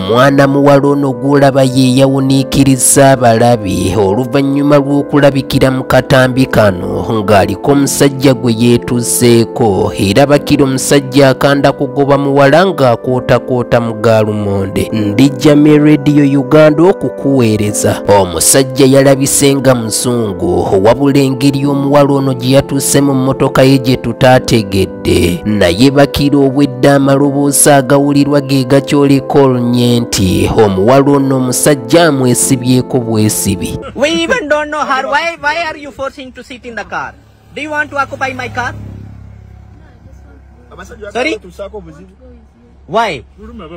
omwana muwala ono gw'olaba ye yawuniikiriza abalabi oluvannyuma lw'okulabikira mu katambi kano ng'aliko omusajja gwe yeetuzeeko era bakira omusajja akanda kugoba muwala ng'akootakoota mu gaalumonde. Ndijja me Radio Uganda okukuweereza. Omusajja yalabise nga muzungu wabula engeri omuwala ono gye yatuuse mu mmotoka ye gye tutaategedde, naye bakira obwedda amaloboozi agawulirwa ge gakyoleka olunye nti omuwala ono omusajja amwesibyeko bwesibi. We even don't know her. Why are you forcing to sit in the car? Do you want to occupy my car? Sorry? Why?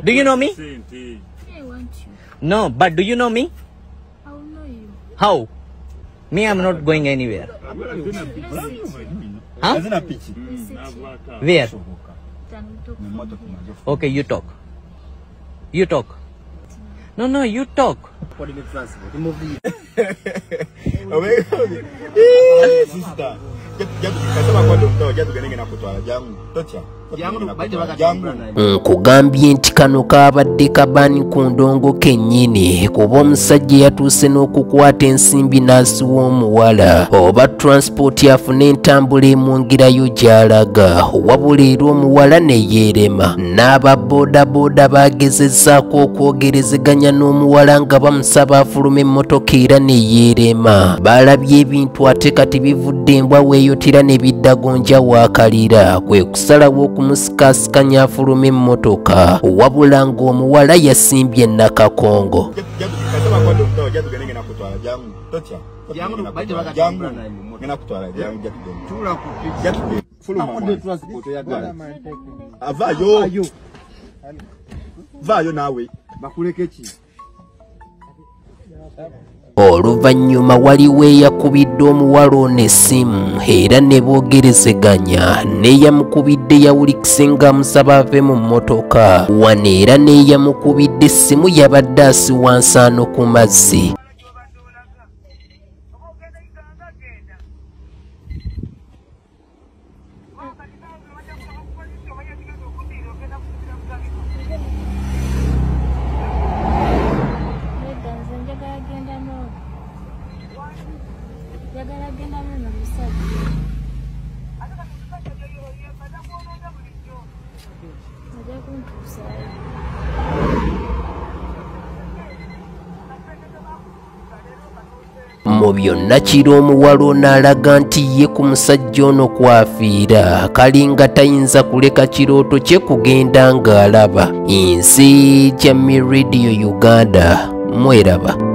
Do you know me? I want you. No, but do you know me? I will know you. How? Me, I'm not going anywhere. Huh? Where? Okay, you talk. You talk. No, you talk. Nkugambye nti kano kaabadde kabaani ku ndongo kennyini kuba omusajja yatuuse n'okukwata ensimbi n'asiwa omuwala oba transport afune entambula emwongerayo gy'alaga, wabula era omuwala ne yeerema. N'aba boodabooda baagezezzaako okwogerezeganya n'omuwala nga bamusaba afulume emmotoka era ne yeerema. Baalabye ebintu ate kati bivudde embwa weeyotera ne biddagonja waakalira, kwe kusalawo okumusikasikanya afulume emmotoka, wabula ng'omuwala yasimbye Nakakongo. Oluvannyuma waliwo eyakubidde omuwala ono essimu era ne boogerezeganya, n'eyamukubidde yawulikise ng'amusaba ave mu mmotoka wano era n'eyamukubidde essimu yabadde asiwa nsaano ku mazzi. Mu byonna kiro omuwala ono alaga nti ye ku musajja ono kwafiira, kalinga tayinza kuleka kirooto kye kugenda ng'alaba. Nsi Jamii Radio Uganda, mweraba.